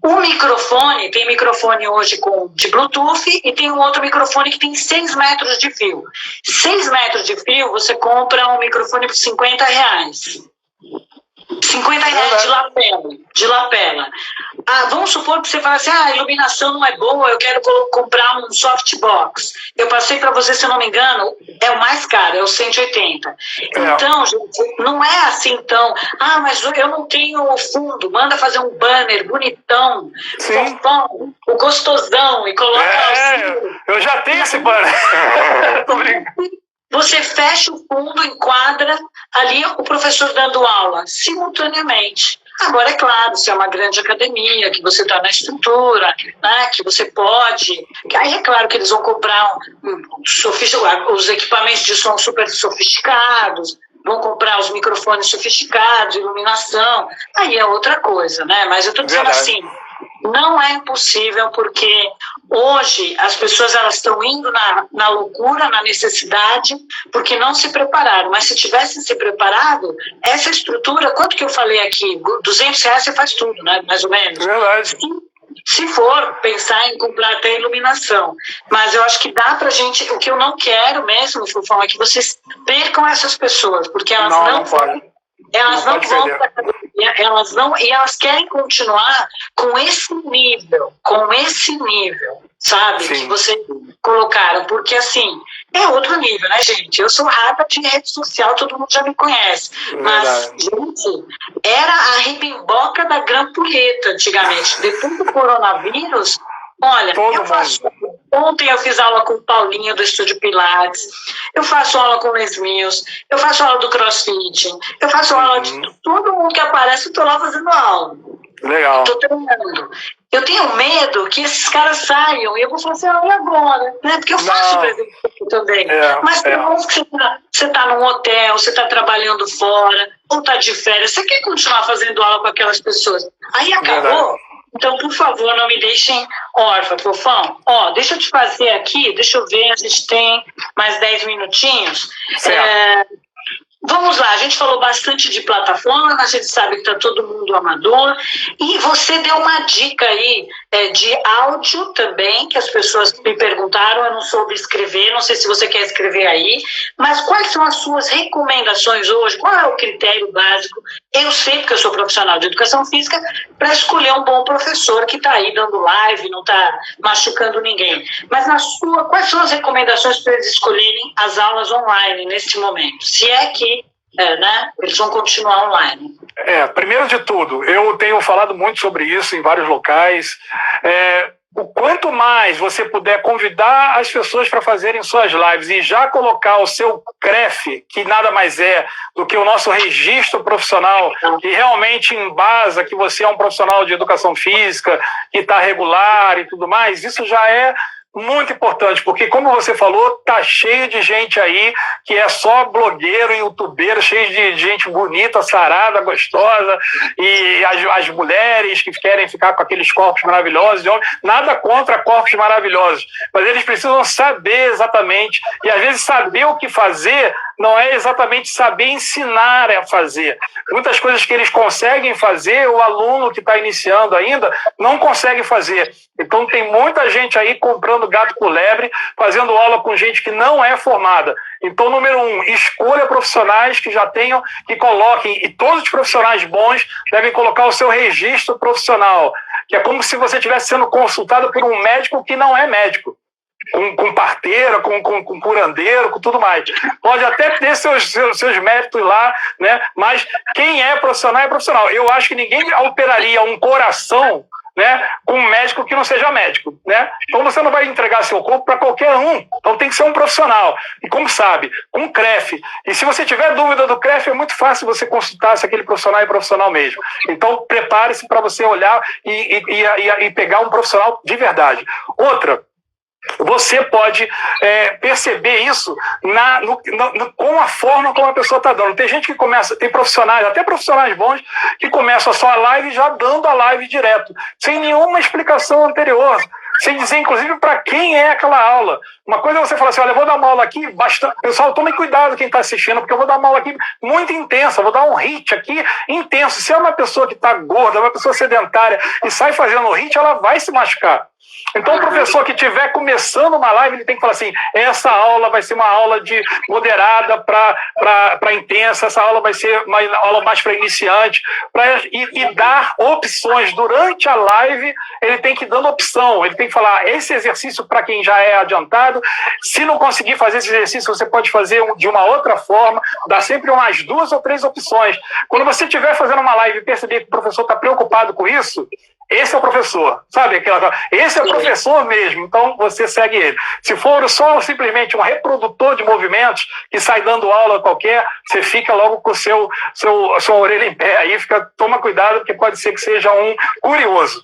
O microfone, tem microfone hoje de Bluetooth e tem um outro microfone que tem 6 metros de fio. 6 metros de fio, você compra um microfone por R$50. R$50 de lapela. Vamos supor que você fala assim, a iluminação não é boa, eu quero comprar um softbox. Eu passei para você, se eu não me engano, é o mais caro, é o 180. Então, gente, não é assim tão, mas eu não tenho o fundo, manda fazer um banner bonitão, fofão, o gostosão, e coloca eu já tenho esse banner. Tô brincando. Você fecha o fundo, enquadra ali o professor dando aula, simultaneamente. Agora, é claro, se é uma grande academia, que você está na estrutura, né, que você pode... Aí é claro que eles vão comprar os equipamentos de som super sofisticados, vão comprar os microfones sofisticados, iluminação, aí é outra coisa, né? Mas eu estou dizendo assim, não é impossível, porque hoje as pessoas elas estão indo na loucura, na necessidade, porque não se prepararam. Mas se tivessem se preparado, essa estrutura, quanto que eu falei aqui? R$200 você faz tudo, né? Mais ou menos. Verdade. Se for pensar em comprar até iluminação. Mas eu acho que dá pra gente... O que eu não quero mesmo, Fofão, é que vocês percam essas pessoas, porque elas não vão... Elas não vão para a academia, e elas querem continuar com esse nível, sabe? Sim. Que vocês colocaram, porque assim, é outro nível, né, gente? Eu sou rata de rede social, todo mundo já me conhece. Mas, gente, era a ribimboca da grampulheta antigamente. Depois do coronavírus, olha, ontem eu fiz aula com o Paulinho do Estúdio Pilates, eu faço aula com o Les Mills, eu faço aula do CrossFit, eu faço aula de todo mundo que aparece, eu estou lá fazendo aula. Legal. Estou treinando. Eu tenho medo que esses caras saiam e eu vou fazer aula agora, né? Porque eu faço presencial também. Mas pelo que você está num hotel, você está trabalhando fora, ou está de férias, você quer continuar fazendo aula com aquelas pessoas. Aí acabou. Então, por favor, não me deixem órfã, Fofão. Deixa eu te fazer aqui, deixa eu ver, a gente tem mais 10 minutinhos. Vamos lá, a gente falou bastante de plataforma, a gente sabe que está todo mundo amador, e você deu uma dica aí de áudio também, que as pessoas me perguntaram, eu não soube escrever, não sei se você quer escrever aí, mas quais são as suas recomendações hoje, qual é o critério básico? Eu sei, porque eu sou profissional de educação física, para escolher um bom professor que está aí dando live, não está machucando ninguém, mas quais são as recomendações para eles escolherem as aulas online neste momento? Se é que eles vão continuar online. Primeiro de tudo, eu tenho falado muito sobre isso em vários locais. O quanto mais você puder convidar as pessoas para fazerem suas lives e já colocar o seu CREF, que nada mais é do que o nosso registro profissional, que realmente embasa que você é um profissional de educação física, que está regular e tudo mais, isso já é muito importante, porque como você falou, tá cheio de gente aí que é só blogueiro e youtubeiro, cheio de gente bonita, sarada, gostosa, e as mulheres que querem ficar com aqueles corpos maravilhosos, nada contra corpos maravilhosos, mas eles precisam saber exatamente, e às vezes saber o que fazer não é exatamente saber ensinar a fazer. Muitas coisas que eles conseguem fazer, o aluno que está iniciando ainda não consegue fazer. Então tem muita gente aí comprando gato por lebre, fazendo aula com gente que não é formada. Então, número 1, escolha profissionais que já tenham, que coloquem, e todos os profissionais bons devem colocar o seu registro profissional, que é como se você estivesse sendo consultado por um médico que não é médico. Com parteira, com curandeiro, com tudo mais. Pode até ter seus méritos lá, né? Mas quem é profissional é profissional. Eu acho que ninguém operaria um coração, né, com um médico que não seja médico, né? Então você não vai entregar seu corpo para qualquer um. Então tem que ser um profissional. E como sabe, um CREF. E se você tiver dúvida do CREF, é muito fácil você consultar se aquele profissional é profissional mesmo. Então prepare-se para você olhar e pegar um profissional de verdade. Outra, você pode perceber isso com a forma como a pessoa está dando. Tem gente que começa, tem profissionais, até profissionais bons, que começam a sua live já dando a live direto, sem nenhuma explicação anterior. sem dizer, inclusive, para quem é aquela aula. Uma coisa é você falar assim, olha, eu vou dar uma aula aqui, bastante. Pessoal, tome cuidado quem está assistindo, porque eu vou dar uma aula aqui muito intensa, vou dar um HIIT aqui intenso. Se é uma pessoa que está gorda, uma pessoa sedentária e sai fazendo o HIIT, ela vai se machucar. Então, o professor que estiver começando uma live, ele tem que falar assim, essa aula vai ser uma aula de moderada para intensa, essa aula vai ser uma aula mais para iniciante, e dar opções. Durante a live, ele tem que ir dando opção, ele tem que falar, esse exercício para quem já é adiantado, se não conseguir fazer esse exercício, você pode fazer de uma outra forma, dá sempre umas 2 ou 3 opções. Quando você estiver fazendo uma live e perceber que o professor está preocupado com isso, esse é o professor, sabe? Esse é o professor mesmo, então você segue ele. Se for só simplesmente um reprodutor de movimentos que sai dando aula qualquer, você fica logo com sua orelha em pé. Aí toma cuidado, porque pode ser que seja um curioso.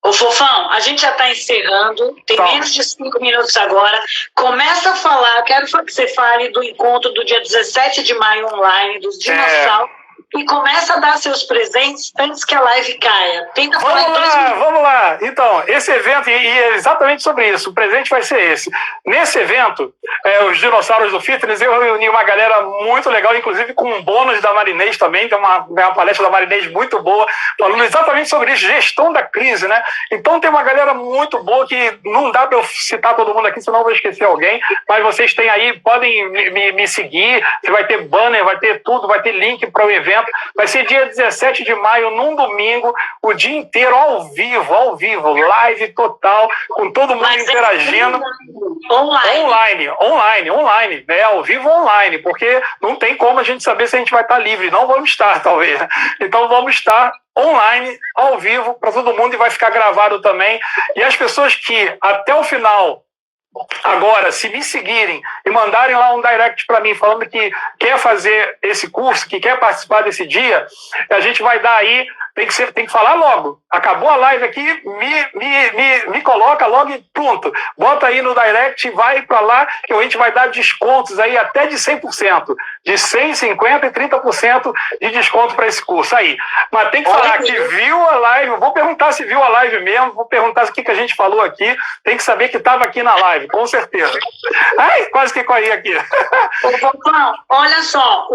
Ô Fofão, a gente já está encerrando, tem menos de 5 minutos agora. Começa a falar, quero que você fale do encontro do dia 17 de maio online, dos dinossauros. E começa a dar seus presentes antes que a live caia. Tenta falar em 2 minutos. Vamos lá. Então, esse evento, e é exatamente sobre isso, o presente vai ser esse. Nesse evento, os dinossauros do fitness, eu reuni uma galera muito legal, inclusive com um bônus da Marinês também, tem uma palestra da Marinês muito boa, falando exatamente sobre isso, gestão da crise, né? Então tem uma galera muito boa que não dá para eu citar todo mundo aqui, senão eu vou esquecer alguém, mas vocês têm aí, podem me seguir, você vai ter banner, vai ter tudo, vai ter link para o evento. Vai ser dia 17 de maio, num domingo, o dia inteiro ao vivo, live total, com todo mundo interagindo. Online, né? Ao vivo online, porque não tem como a gente saber se a gente vai estar livre. Não vamos estar, talvez. Então vamos estar online, ao vivo, para todo mundo, e vai ficar gravado também. E as pessoas que até o final agora, se me seguirem e mandarem lá um direct para mim falando que quer fazer esse curso, que quer participar desse dia, a gente vai dar aí, tem que falar logo. Acabou a live aqui, me coloca logo e pronto. Bota aí no direct e vai para lá, que a gente vai dar descontos aí até de 100%. De 100, 50% e 30% de desconto para esse curso aí. Mas tem que falar que viu a live, eu vou perguntar se viu a live mesmo, vou perguntar o que a gente falou aqui, tem que saber que estava aqui na live, com certeza. Ai, quase que corri aqui. Olha só,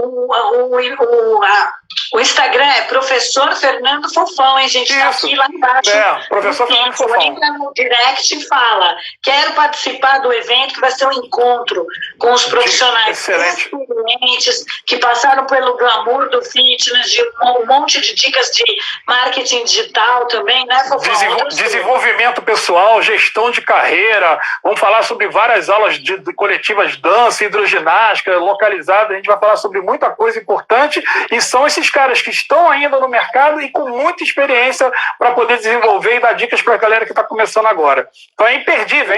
o Instagram é Professor Fernando Fofão, hein, gente? Está aqui lá embaixo. Professor Fernando Fofão. Entra no direct e fala, quero participar do evento, que vai ser um encontro com os profissionais experientes, que passaram pelo glamour do fitness, de um monte de dicas de marketing digital também, né, Fofão? Desenvolvimento pessoal, gestão de carreira, vamos falar sobre várias aulas de coletivas de dança, hidroginástica, localizada, a gente vai falar sobre muita coisa importante, e são esses caras que estão ainda no mercado e com muita experiência para poder desenvolver e dar dicas para a galera que está começando agora. Então é imperdível.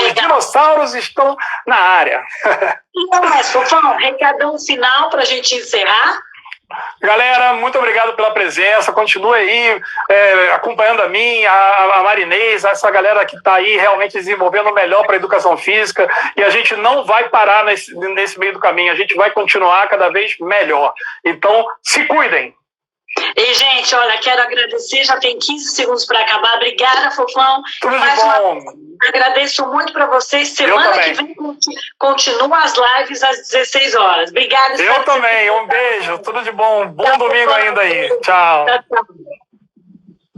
Os dinossauros estão na área. Então Fofão, recadão final para a gente encerrar. Galera, muito obrigado pela presença, continue aí acompanhando a Marinês, essa galera que está aí realmente desenvolvendo o melhor para a educação física, e a gente não vai parar nesse meio do caminho, a gente vai continuar cada vez melhor. Então, se cuidem! E, gente, olha, quero agradecer, já tem 15 segundos para acabar. Obrigada, Fofão. Tudo de bom. Agradeço muito para vocês. Semana que vem continua as lives às 16 horas. Obrigada. Eu também. Um beijo. Tudo de bom. Bom domingo ainda aí. Tchau. Tchau.